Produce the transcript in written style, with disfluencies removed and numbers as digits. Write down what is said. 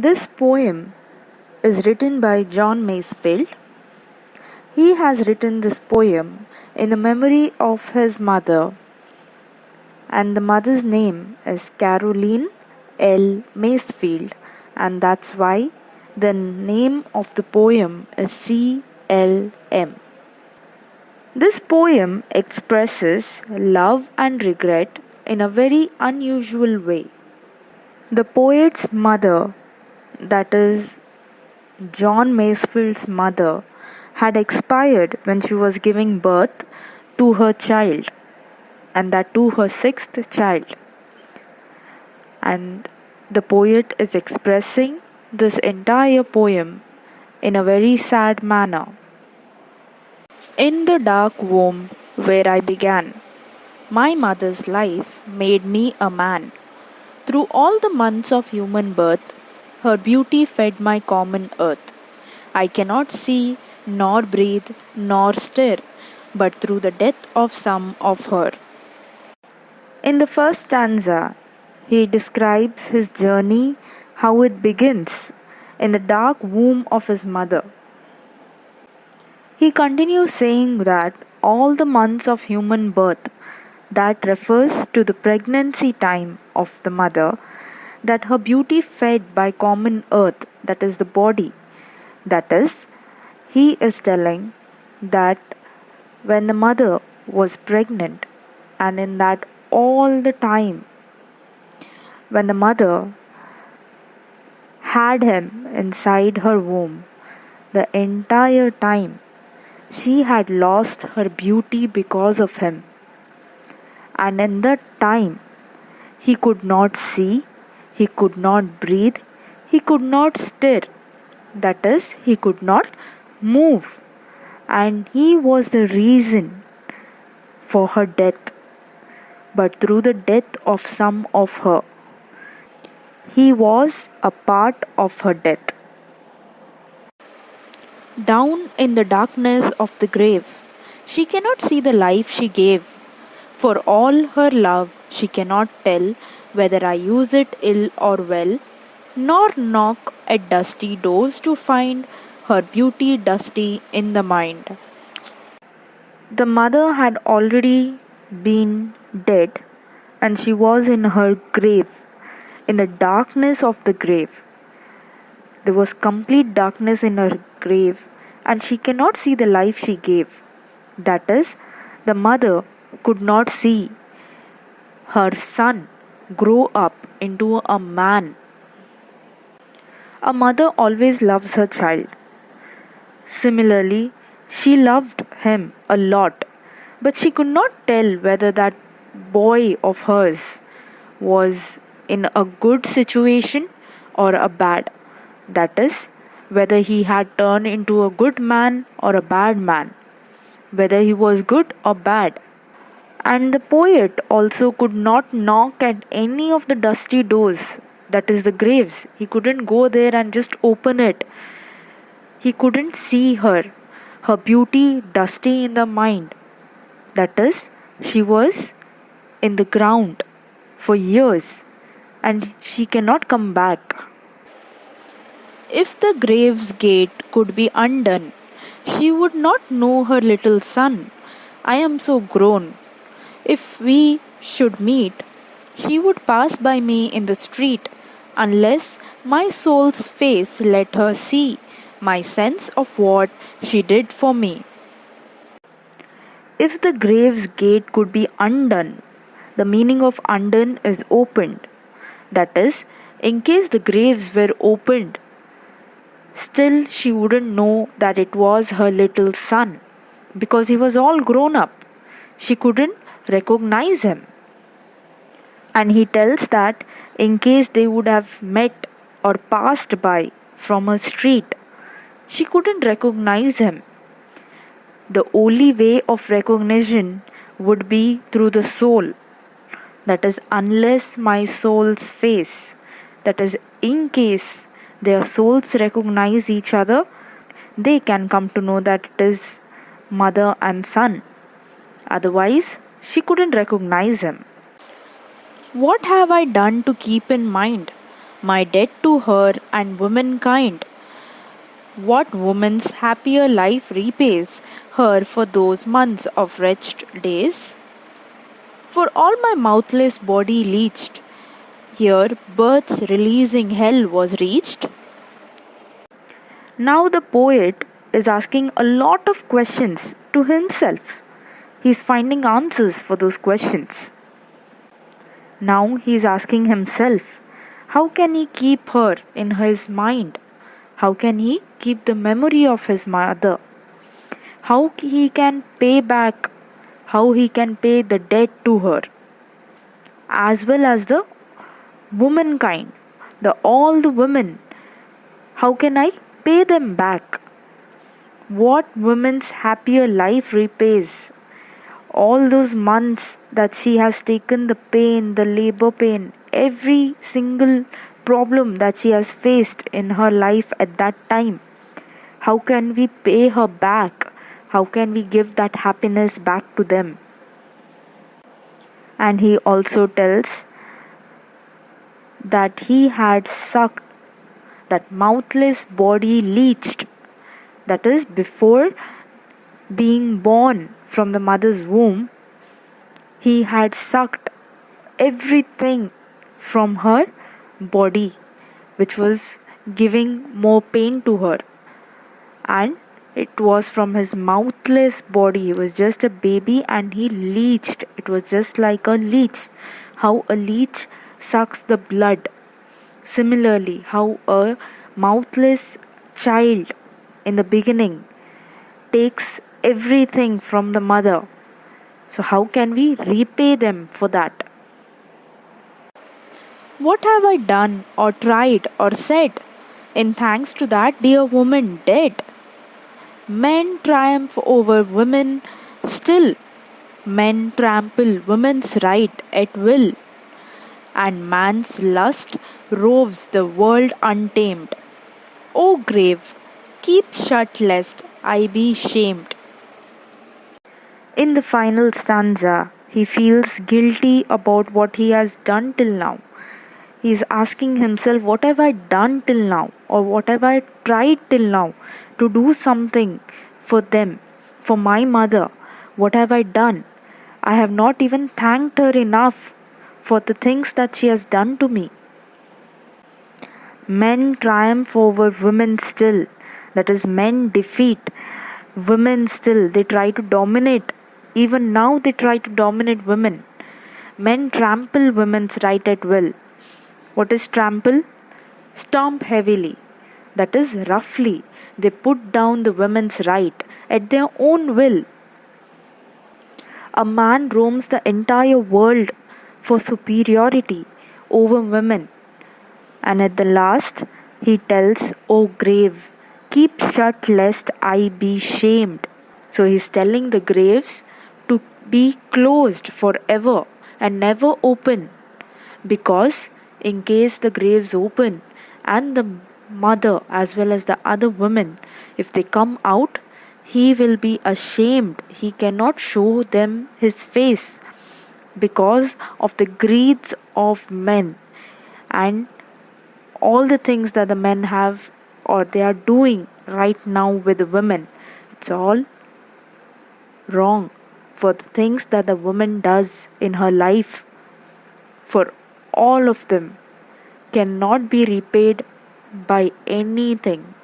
This poem is written by John Masefield. He has written this poem in the memory of his mother, and the mother's name is Caroline L. Masefield, and that's why the name of the poem is C.L.M. This poem expresses love and regret in a very unusual way. The poet's mother, that is John Masefield's mother, had expired when she was giving birth to her child, and that to her sixth child. And the poet is expressing this entire poem in a very sad manner. In the dark womb where I began, my mother's life made me a man. Through all the months of human birth, her beauty fed my common earth. I cannot see, nor breathe, nor stir, but through the death of some of her. In the first stanza, he describes his journey, how it begins in the dark womb of his mother. He continues saying that all the months of human birth, that refers to the pregnancy time of the mother, that her beauty fed by common earth, that is the body. That is, he is telling that when the mother was pregnant, and in that all the time, when the mother had him inside her womb, the entire time she had lost her beauty because of him. And in that time, he could not see, he could not breathe, he could not stir. That is, he could not move. And he was the reason for her death. But through the death of some of her, he was a part of her death. Down in the darkness of the grave, she cannot see the life she gave. For all her love, she cannot tell whether I use it ill or well, nor knock at dusty doors to find her beauty dusty in the mind. The mother had already been dead, and she was in her grave, in the darkness of the grave. There was complete darkness in her grave, and she cannot see the life she gave. That is, the mother could not see her son grow up into a man. A mother always loves her child. Similarly, she loved him a lot, but she could not tell whether that boy of hers was in a good situation or a bad. That is, whether he had turned into a good man or a bad man, whether he was good or bad. And the poet also could not knock at any of the dusty doors, that is, the graves. He couldn't go there and just open it. He couldn't see her beauty dusty in the mind. That is, she was in the ground for years, and she cannot come back. If the grave's gate could be undone, she would not know her little son. I am so grown. If we should meet, she would pass by me in the street, unless my soul's face let her see my sense of what she did for me. If the grave's gate could be undone, the meaning of undone is opened. That is, in case the graves were opened, still she wouldn't know that it was her little son, because he was all grown up. She couldn't recognize him. And he tells that in case they would have met or passed by from a street, she couldn't recognize him. The only way of recognition would be through the soul. That is, unless my soul's face. That is, in case their souls recognize each other, they can come to know that it is mother and son. Otherwise, she couldn't recognize him. What have I done to keep in mind my debt to her and womankind. What woman's happier life repays her for those months of wretched days? For all my mouthless body leeched, here birth's releasing hell was reached. Now the poet is asking a lot of questions to himself. He's finding answers for those questions. Now he is asking himself, how can he keep her in his mind? How can he keep the memory of his mother? How he can pay back, how he can pay the debt to her, as well as the womankind, all the women. How can I pay them back? What woman's happier life repays all those months that she has taken the pain, the labor pain, every single problem that she has faced in her life at that time? How can we pay her back? How can we give that happiness back to them? And he also tells that he had sucked that mouthless body leeched, that is, before being born from the mother's womb, he had sucked everything from her body, which was giving more pain to her. And it was from his mouthless body. He was just a baby and he leached. It was just like a leech. How a leech sucks the blood. Similarly, how a mouthless child in the beginning takes everything from the mother. So, how can we repay them for that? What have I done or tried or said in thanks to that dear woman dead? Men triumph over women still. Men trample women's right at will. And man's lust roves the world untamed. O grave, keep shut lest I be shamed. In the final stanza, he feels guilty about what he has done till now. He is asking himself, what have I done till now? Or what have I tried till now to do something for them, for my mother? What have I done? I have not even thanked her enough for the things that she has done to me. Men triumph over women still. That is, men defeat women still. They try to dominate. Even now, they try to dominate women. Men trample women's right at will. What is trample? Stomp heavily. That is, roughly. They put down the women's right at their own will. A man roams the entire world for superiority over women. And at the last, he tells, O grave, keep shut lest I be shamed. So he's telling the graves to be closed forever and never open, because in case the graves open and the mother as well as the other women, if they come out, he will be ashamed. He cannot show them his face because of the greeds of men and all the things that the men have or they are doing right now with the women. It's all wrong. For the things that the woman does in her life, for all of them, cannot be repaid by anything.